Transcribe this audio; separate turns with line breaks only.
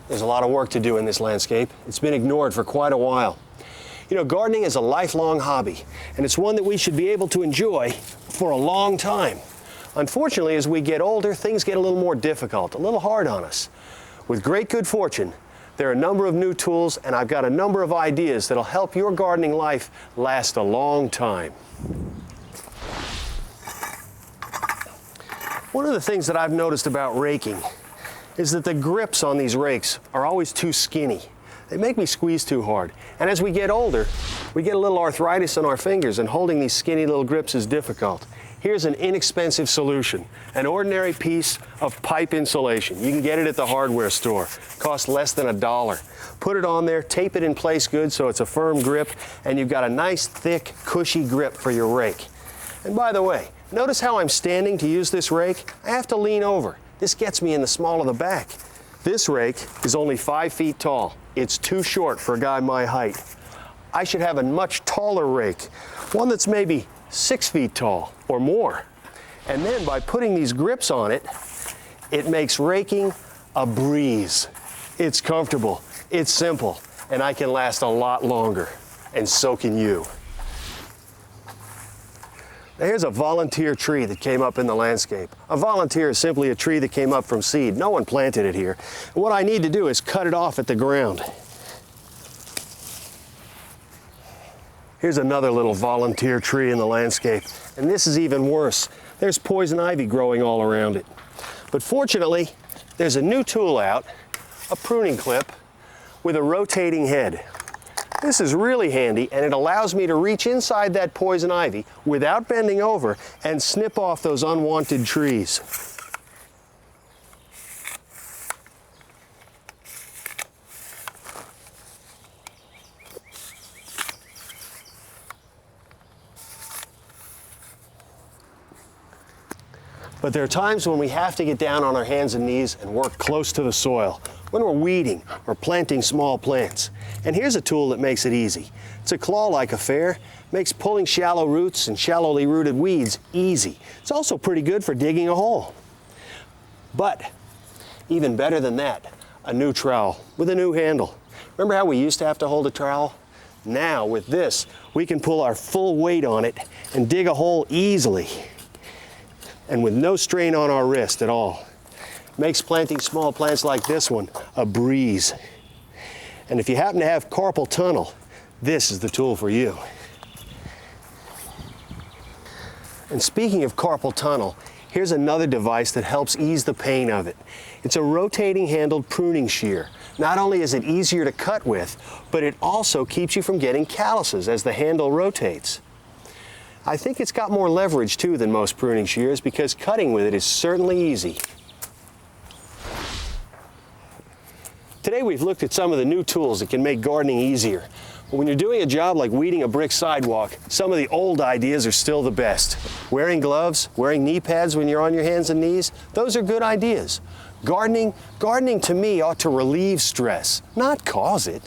There's a lot of work to do in this landscape. It's been ignored for quite a while. You know, gardening is a lifelong hobby, and it's one that we should be able to enjoy for a long time. Unfortunately, as we get older, things get a little more difficult, a little hard on us. With great good fortune, there are a number of new tools, and I've got a number of ideas that'll help your gardening life last a long time. One of the things that I've noticed about raking is that the grips on these rakes are always too skinny. They make me squeeze too hard. And as we get older, we get a little arthritis in our fingers, and holding these skinny little grips is difficult. Here's an inexpensive solution, an ordinary piece of pipe insulation. You can get it at the hardware store. Costs less than $1. Put it on there, tape it in place good so it's a firm grip, and you've got a nice, thick, cushy grip for your rake. And by the way, notice how I'm standing to use this rake? I have to lean over. This gets me in the small of the back. This rake is only 5 feet tall. It's too short for a guy my height. I should have a much taller rake, one that's maybe 6 feet tall or more. And then by putting these grips on it, it makes raking a breeze. It's comfortable, it's simple, and I can last a lot longer, and so can you. Now here's a volunteer tree that came up in the landscape. A volunteer is simply a tree that came up from seed. No one planted it here. And what I need to do is cut it off at the ground. Here's another little volunteer tree in the landscape. And this is even worse. There's poison ivy growing all around it. But fortunately, there's a new tool out, a pruning clip with a rotating head. This is really handy, and it allows me to reach inside that poison ivy without bending over and snip off those unwanted trees. But there are times when we have to get down on our hands and knees and work close to the soil, when we're weeding or planting small plants. And here's a tool that makes it easy. It's a claw-like affair, makes pulling shallow roots and shallowly rooted weeds easy. It's also pretty good for digging a hole. But even better than that, a new trowel with a new handle. Remember how we used to have to hold a trowel? Now with this, we can pull our full weight on it and dig a hole easily, and with no strain on our wrist at all. Makes planting small plants like this one a breeze. And if you happen to have carpal tunnel, this is the tool for you. And speaking of carpal tunnel, here's another device that helps ease the pain of it. It's a rotating handled pruning shear. Not only is it easier to cut with, but it also keeps you from getting calluses as the handle rotates. I think it's got more leverage too than most pruning shears, because cutting with it is certainly easy. Today we've looked at some of the new tools that can make gardening easier. But when you're doing a job like weeding a brick sidewalk, some of the old ideas are still the best. Wearing gloves, wearing knee pads when you're on your hands and knees, those are good ideas. Gardening to me ought to relieve stress, not cause it.